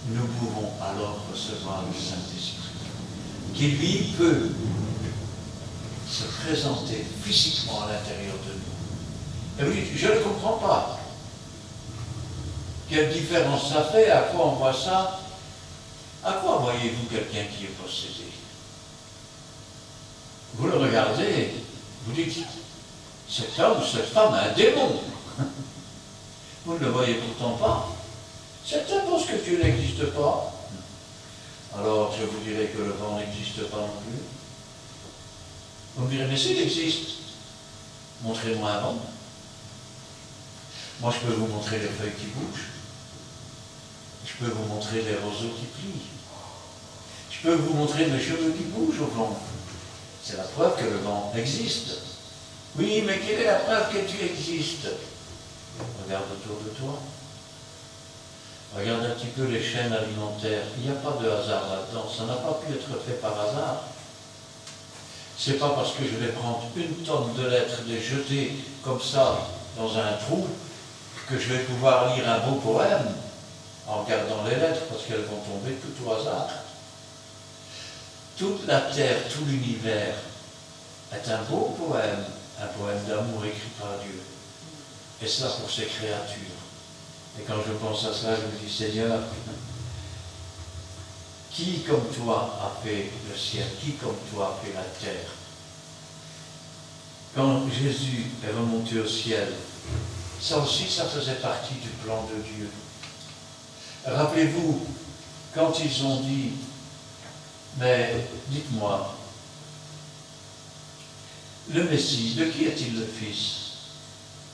S1: nous pouvons alors recevoir le Saint-Esprit, qui lui peut se présenter physiquement à l'intérieur de nous. Et oui, je ne comprends pas. Quelle différence ça fait? À quoi on voit ça? À quoi voyez-vous quelqu'un qui est possédé? Vous le regardez, vous dites, cet homme, cette femme a un démon. Vous ne le voyez pourtant pas. Certains pensent que Dieu n'existe pas. Alors je vous dirai que le vent n'existe pas non plus. Vous me direz, mais s'il existe, montrez-moi un vent. Moi je peux vous montrer les feuilles qui bougent. Je peux vous montrer les roseaux qui plient. Je peux vous montrer mes cheveux qui bougent au vent. C'est la preuve que le vent existe. Oui, mais quelle est la preuve que tu existes? Regarde autour de toi. Regarde un petit peu les chaînes alimentaires. Il n'y a pas de hasard là-dedans. Ça n'a pas pu être fait par hasard. C'est pas parce que je vais prendre une tonne de lettres, les jeter comme ça dans un trou, que je vais pouvoir lire un beau poème en regardant les lettres, parce qu'elles vont tomber tout au hasard. Toute la terre, tout l'univers est un beau poème d'amour écrit par Dieu. Et cela pour ses créatures. Et quand je pense à cela, je me dis, Seigneur, qui comme toi a fait le ciel? Qui comme toi a fait la terre? Quand Jésus est remonté au ciel, ça aussi, ça faisait partie du plan de Dieu. Rappelez-vous, quand ils ont dit, mais dites-moi, le Messie, de qui est-il le fils?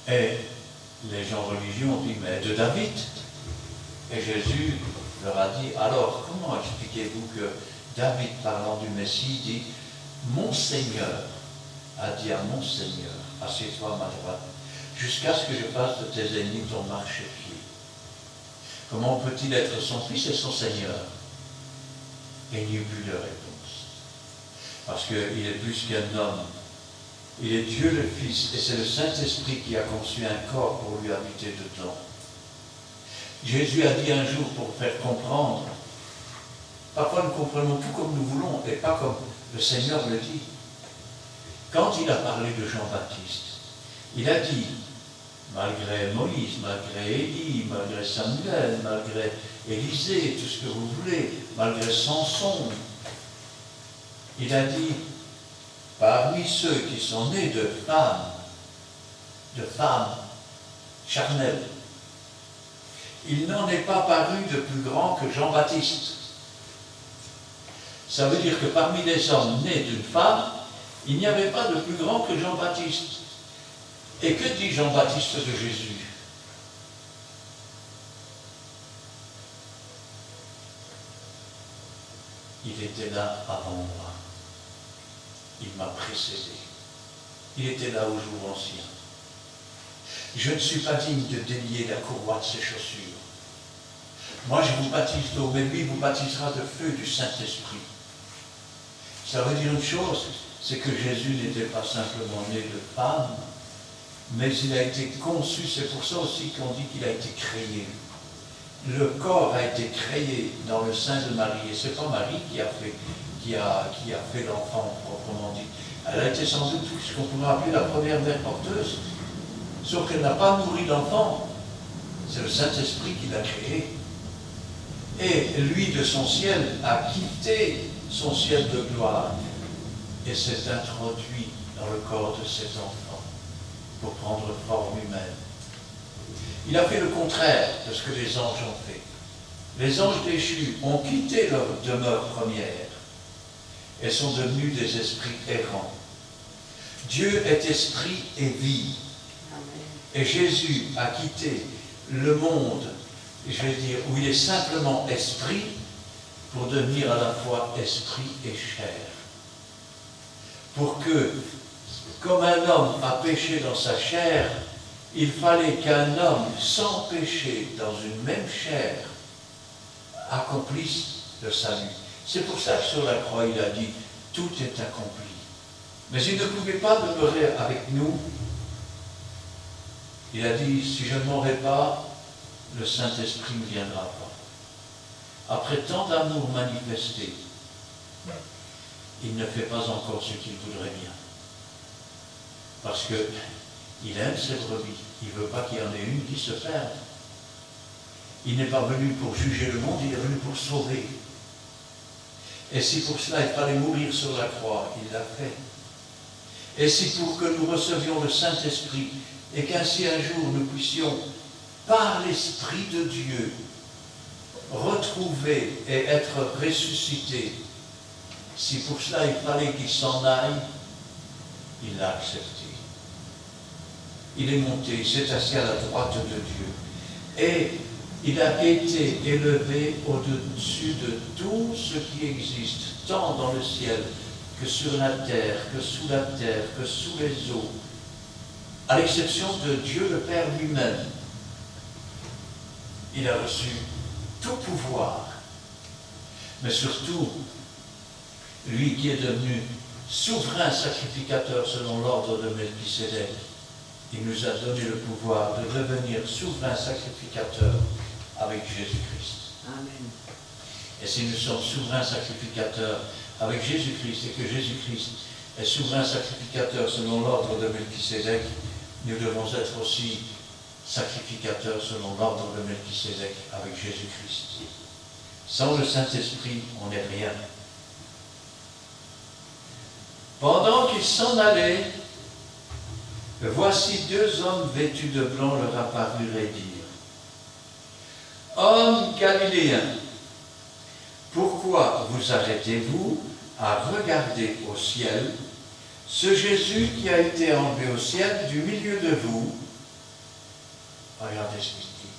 S1: Et les gens religieux ont dit, mais de David. Et Jésus leur a dit, alors comment expliquez-vous que David, parlant du Messie, dit, mon Seigneur a dit à mon Seigneur, assieds-toi à ma droite, jusqu'à ce que je fasse de tes ennemis ton marchepied. Comment peut-il être son fils et son Seigneur? Et il n'y eut plus de réponse. Parce qu'il est plus qu'un homme. Il est Dieu le Fils, et c'est le Saint-Esprit qui a conçu un corps pour lui habiter dedans. Jésus a dit un jour pour faire comprendre, parfois nous comprenons tout comme nous voulons, et pas comme le Seigneur le dit. Quand il a parlé de Jean-Baptiste, il a dit, malgré Moïse, malgré Élie, malgré Samuel, malgré Élisée, tout ce que vous voulez, malgré Samson, il a dit, parmi ceux qui sont nés de femmes charnelles, il n'en est pas paru de plus grand que Jean-Baptiste. Ça veut dire que parmi les hommes nés d'une femme, il n'y avait pas de plus grand que Jean-Baptiste. Et que dit Jean-Baptiste de Jésus? Il est était là avant moi. Il m'a précédé. Il était là au jour ancien. Je ne suis pas digne de délier la courroie de ses chaussures. Moi, je vous baptise d'eau, mais lui vous baptisera de feu du Saint-Esprit. Ça veut dire une chose, c'est que Jésus n'était pas simplement né de femme, mais il a été conçu. C'est pour ça aussi qu'on dit qu'il a été créé. Le corps a été créé dans le sein de Marie, et ce n'est pas Marie qui a fait l'enfant proprement dit. Elle a été sans doute ce qu'on pourrait appeler la première mère porteuse, sauf qu'elle n'a pas nourri l'enfant. C'est le Saint-Esprit qui l'a créé. Et lui, de son ciel, a quitté son ciel de gloire et s'est introduit dans le corps de cet enfant pour prendre forme humaine. Il a fait le contraire de ce que les anges ont fait. Les anges déchus ont quitté leur demeure première et sont devenus des esprits errants. Dieu est esprit et vie. Et Jésus a quitté le monde, je vais dire, où il est simplement esprit, pour devenir à la fois esprit et chair. Pour que, comme un homme a péché dans sa chair, il fallait qu'un homme sans péché dans une même chair accomplisse le salut. C'est pour ça que sur la croix il a dit « tout est accompli ». Mais il ne pouvait pas demeurer avec nous. Il a dit « si je ne mourrai pas, le Saint-Esprit ne viendra pas ». Après tant d'amour manifesté, il ne fait pas encore ce qu'il voudrait bien. Parce qu'il aime ses brebis. Il ne veut pas qu'il y en ait une qui se perde. Il n'est pas venu pour juger le monde, il est venu pour sauver. Et si pour cela il fallait mourir sur la croix, il l'a fait. Et si pour que nous recevions le Saint-Esprit, et qu'ainsi un jour nous puissions, par l'Esprit de Dieu, retrouver et être ressuscités, si pour cela il fallait qu'il s'en aille, il l'a accepté. Il est monté, il s'est assis à la droite de Dieu. Et il a été élevé au-dessus de tout ce qui existe, tant dans le ciel que sur la terre, que sous la terre, que sous les eaux, à l'exception de Dieu le Père lui-même. Il a reçu tout pouvoir, mais surtout, lui qui est devenu souverain sacrificateur selon l'ordre de Melchisédek, il nous a donné le pouvoir de devenir souverain sacrificateur avec Jésus-Christ.
S3: Amen.
S1: Et si nous sommes souverains sacrificateurs avec Jésus-Christ et que Jésus-Christ est souverain sacrificateur selon l'ordre de Melchisédek, nous devons être aussi sacrificateurs selon l'ordre de Melchisédek avec Jésus-Christ. Sans le Saint-Esprit, on n'est rien. Pendant qu'ils s'en allaient, voici deux hommes vêtus de blanc leur apparurent et dirent : Hommes galiléens, pourquoi vous arrêtez-vous à regarder au ciel ce Jésus qui a été enlevé au ciel du milieu de vous? Regardez ce qu'il dit.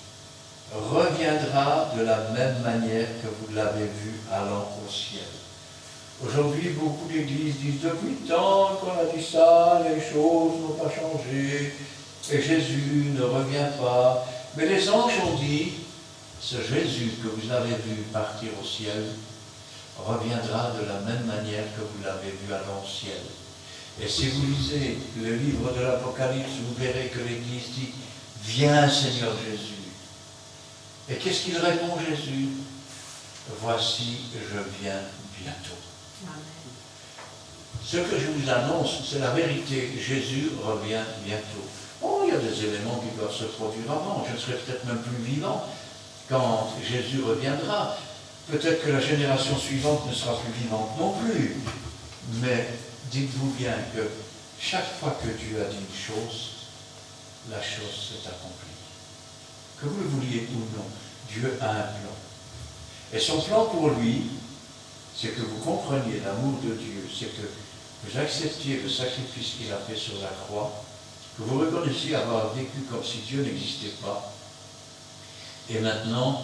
S1: Reviendra de la même manière que vous l'avez vu allant au ciel. Aujourd'hui, beaucoup d'églises disent, depuis le temps qu'on a dit ça, les choses n'ont pas changé, et Jésus ne revient pas. Mais les anges ont dit, ce Jésus que vous avez vu partir au ciel, reviendra de la même manière que vous l'avez vu allant au ciel. Et si vous lisez le livre de l'Apocalypse, vous verrez que l'Église dit, viens Seigneur Jésus. Et qu'est-ce qu'il répond Jésus? Voici, je viens bientôt.
S3: Amen.
S1: Ce que je vous annonce, c'est la vérité. Jésus revient bientôt. Oh, il y a des éléments qui doivent se produire avant. Je ne serai peut-être même plus vivant quand Jésus reviendra. Peut-être que la génération suivante ne sera plus vivante non plus. Mais dites-vous bien que chaque fois que Dieu a dit une chose, la chose s'est accomplie. Que vous le vouliez ou non, Dieu a un plan. Et son plan pour lui, c'est que vous compreniez l'amour de Dieu, c'est que vous acceptiez le sacrifice qu'il a fait sur la croix, que vous reconnaissiez avoir vécu comme si Dieu n'existait pas, et maintenant,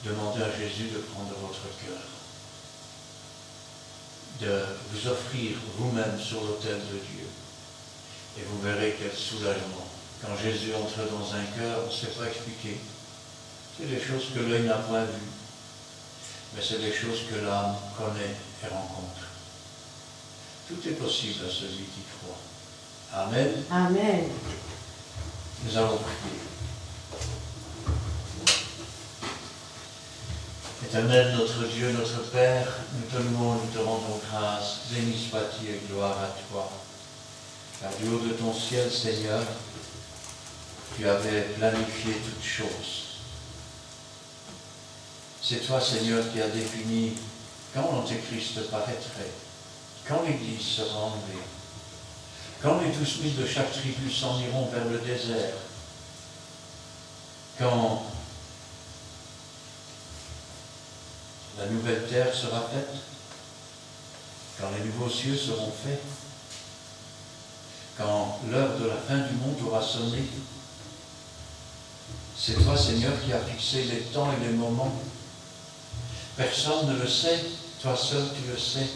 S1: demandez à Jésus de prendre votre cœur. de vous offrir vous-même sur l'autel de Dieu. Et vous verrez quel soulagement. Quand Jésus entre dans un cœur, on ne sait pas expliquer. C'est des choses que l'œil n'a point vues, mais c'est des choses que l'âme connaît et rencontre. Tout est possible à celui qui croit. Amen.
S3: Amen.
S1: Nous allons prier. Éternel, notre Dieu, notre Père, nous te louons, nous te rendons grâce. Béni sois-tu et gloire à toi. Car du haut de ton ciel, Seigneur, tu avais planifié toutes choses. C'est toi, Seigneur, qui as défini quand l'Antéchrist paraîtrait, quand l'Église sera enlevée, quand les 12 000 de chaque tribu s'en iront vers le désert, quand la nouvelle terre sera faite, quand les nouveaux cieux seront faits, quand l'heure de la fin du monde aura sonné. C'est toi, Seigneur, qui as fixé les temps et les moments. Personne ne le sait, toi seul tu le sais.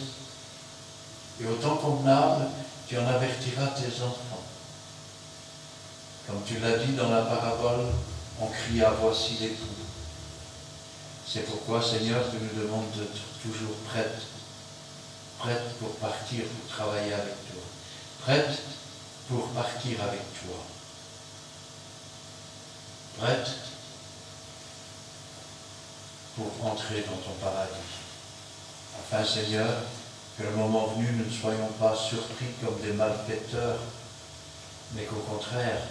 S1: Et au temps convenable, tu en avertiras tes enfants. Comme tu l'as dit dans la parabole, on cria, voici l'époux. C'est pourquoi, Seigneur, tu nous demandes d'être toujours prête pour partir, pour travailler avec toi, prête pour partir avec toi, prête pour entrer dans ton paradis. Enfin, Seigneur, que le moment venu, nous ne soyons pas surpris comme des malfaiteurs, mais qu'au contraire,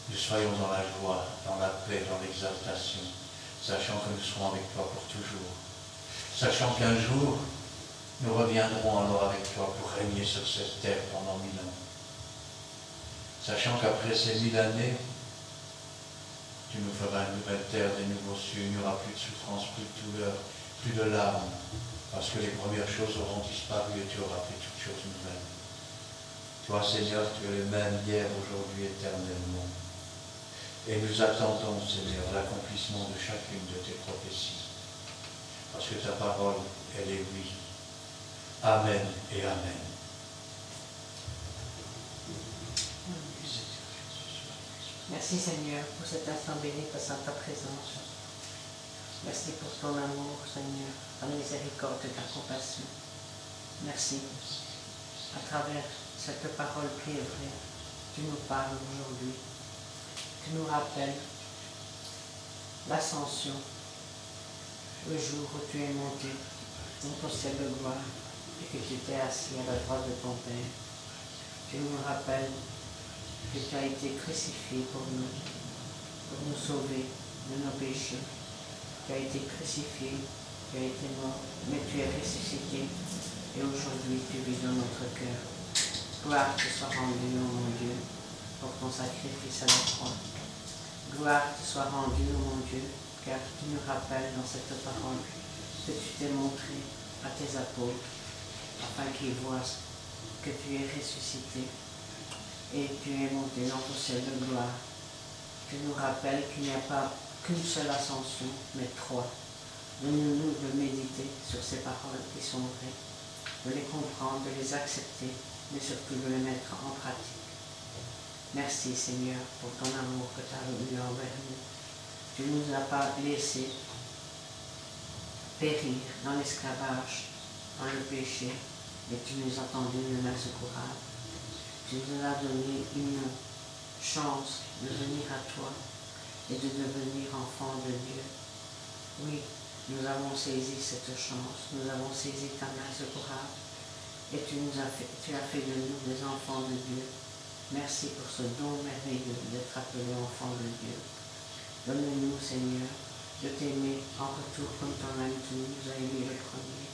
S1: nous soyons dans la joie, dans la paix, dans l'exaltation, sachant que nous serons avec toi pour toujours, sachant qu'un jour, nous reviendrons alors avec toi pour régner sur cette terre pendant 1000 ans, sachant qu'après ces 1000 années, tu nous feras une nouvelle terre, des nouveaux cieux, il n'y aura plus de souffrance, plus de douleur, plus de larmes, parce que les premières choses auront disparu et tu auras fait toutes choses nouvelles. Toi, Seigneur, tu es le même hier, aujourd'hui, éternellement. Et nous attendons, Seigneur, l'accomplissement de chacune de tes prophéties. Parce que ta parole, elle est oui. Amen et Amen.
S4: Merci Seigneur pour cet instant béni passant ta présence. Merci pour ton amour, Seigneur, ta miséricorde et ta compassion. Merci. À travers cette parole qui est vraie, tu nous parles aujourd'hui. Tu nous rappelles l'ascension, le jour où tu es monté dans ton ciel de gloire et que tu t'es assis à la droite de ton Père. Tu nous rappelles que tu as été crucifié pour nous sauver de nos péchés. Tu as été crucifié, tu as été mort, mais tu es ressuscité et aujourd'hui tu vis dans notre cœur. Gloire te soit rendue, ô mon Dieu, pour ton sacrifice à la croix. Gloire te soit rendue, ô mon Dieu, car tu nous rappelles dans cette parole que tu t'es montré à tes apôtres afin qu'ils voient que tu es ressuscité et tu es monté dans ton ciel de gloire. Tu nous rappelles qu'il n'y a pas qu'une seule ascension, mais 3. Donne-nous de méditer sur ces paroles qui sont vraies, de les comprendre, de les accepter, mais surtout de les mettre en pratique. Merci Seigneur pour ton amour que tu as eu envers nous. Tu ne nous as pas laissés périr dans l'esclavage, dans le péché, mais tu nous as tendu une main secourable. Tu nous as donné une chance de venir à toi et de devenir enfants de Dieu. Oui, nous avons saisi cette chance, nous avons saisi ta main secourable et tu as fait de nous des enfants de Dieu. Merci pour ce don merveilleux d'être appelés enfants de Dieu. Donne-nous, Seigneur, de t'aimer en retour comme toi-même tu nous as aimés le premier.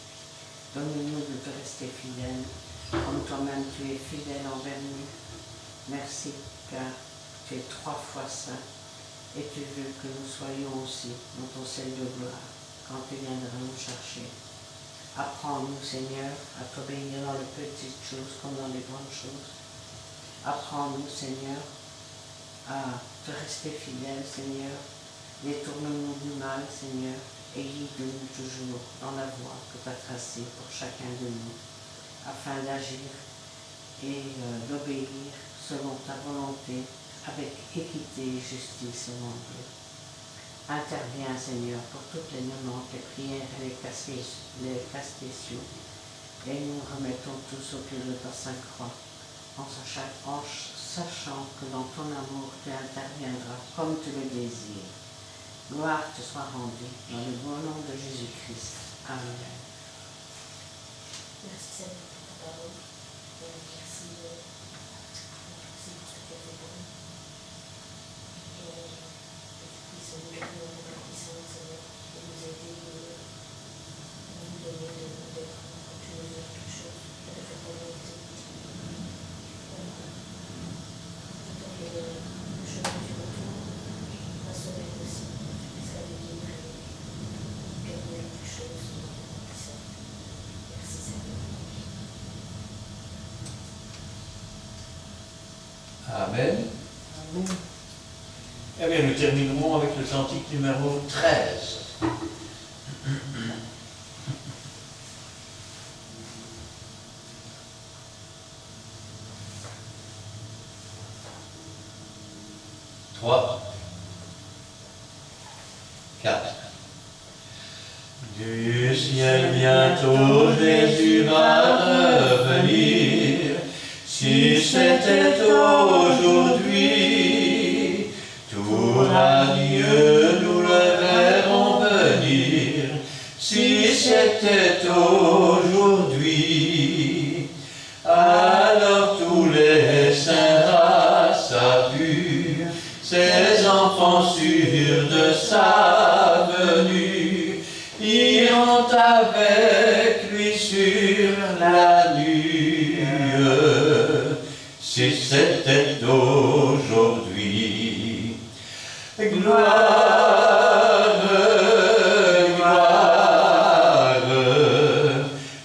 S4: Donne-nous de te rester fidèle, comme toi-même tu es fidèle envers nous. Merci, car tu es 3 fois saint, et tu veux que nous soyons aussi dans ton ciel de gloire, quand tu viendras nous chercher. Apprends-nous, Seigneur, à t'obéir dans les petites choses comme dans les grandes choses. Apprends-nous, Seigneur, à te rester fidèle, Seigneur. Détourne-nous du mal, Seigneur, et guide-nous toujours dans la voie que tu as tracée pour chacun de nous, afin d'agir et d'obéir selon ta volonté, avec équité et justice, ô mon Dieu. Interviens, Seigneur, pour toutes les demandes, les prières et les castitions, et nous remettons tous au pied de ta sainte croix, en sachant que dans ton amour tu interviendras comme tu le désires. Gloire te soit rendue dans le beau nom de Jésus-Christ. Amen.
S2: Merci Seigneur pour ta parole. Merci pour ce que tu as fait pour nous. Et que tu puisses nous donner de ta puissance, Seigneur, et nous aider à nous donner d'être comme tu nous dis toutes choses, et de faire ta volonté. J'attends que le chemin du retour va se mettre aussi, que tu puisses la bénir et gagner toutes choses. Merci Seigneur.
S1: Amen.
S3: Amen.
S1: Eh bien, nous terminerons avec le cantique numéro 13. Trois, quatre. Du ciel bientôt Jésus va revenir. Si c'était aujourd'hui, tout adieu nous le verrons venir. Si c'était aujourd'hui, alors tous les saints à sa vue, ses enfants sûrs de sa venue, iront avec lui sur la nue. Si c'était aujourd'hui, gloire, gloire,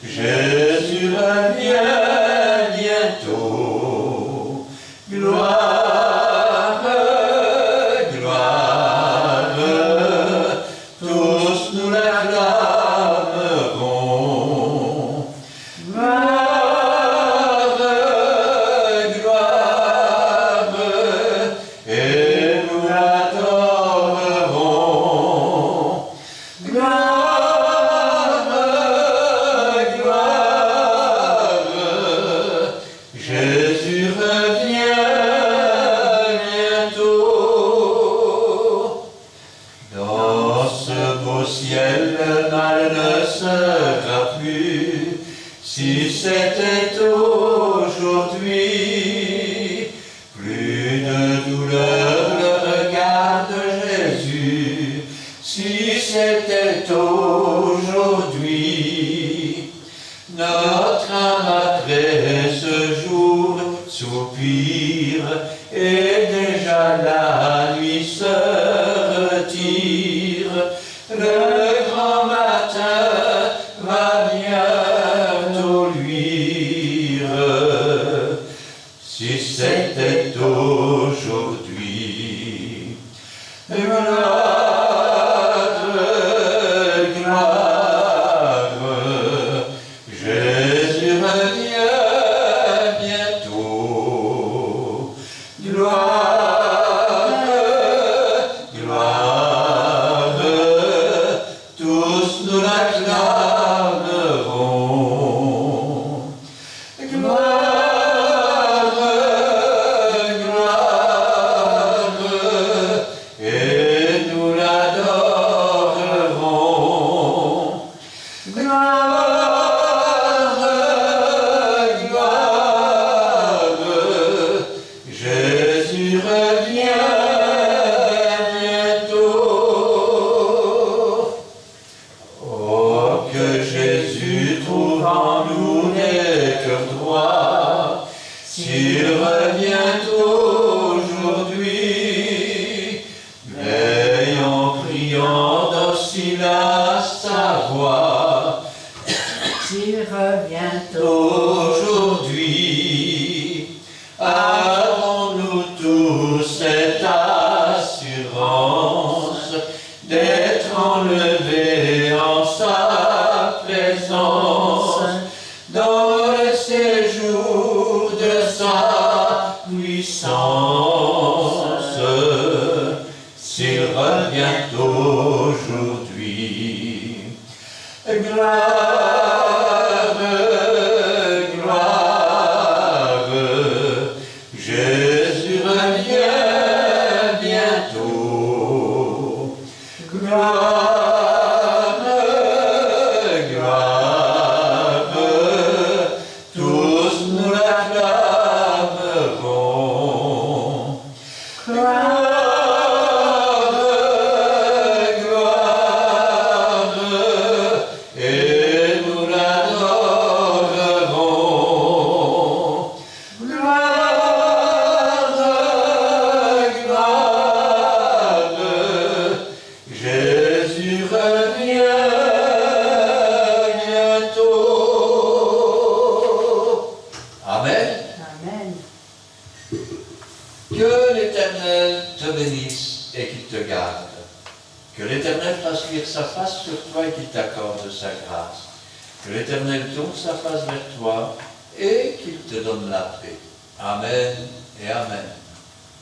S1: Jésus revient bientôt, gloire, gloire, tous nous l'acclamerons. Gloire, gloire, et nous l'adorerons. Gloire, gloire, Jésus revient bientôt. Dans ce beau ciel, le mal ne sera plus. Si c'était aujourd'hui, plus de douleur le regard de Jésus. Si c'était aujourd'hui, notre âme après ce jour soupire, et déjà la nuit se retire. Le grand matin va bientôt luire. Si c'était aujourd'hui, gloire, gloire, Jésus revient bientôt. Gloire, gloire, tous nous l'acclamerons. Gloire, gloire, et nous l'adorerons. Gloire, gloire, Jésus revient bientôt. Oh, que Jésus trouve en nous des cœurs droits, s'il revient aujourd'hui, veillant, priant, docile à sa voix.
S4: S'il revient
S1: Aujourd'hui, avons-nous tous cette assurance d'être enlevés bientôt aujourd'hui. Gloire, gloire, Jésus revient bientôt. Gloire, gloire, tous nous l'acclamerons. Gloire, gloire, et nous l'adorerons. Gloire, gloire, Jésus revient bientôt. Amen.
S3: Amen.
S1: Que l'Éternel te bénisse et qu'il te garde. Que l'Éternel fasse luire sa face sur toi et qu'il t'accorde sa grâce. Que l'Éternel tourne sa face vers toi et qu'il te donne la paix. Amen et Amen.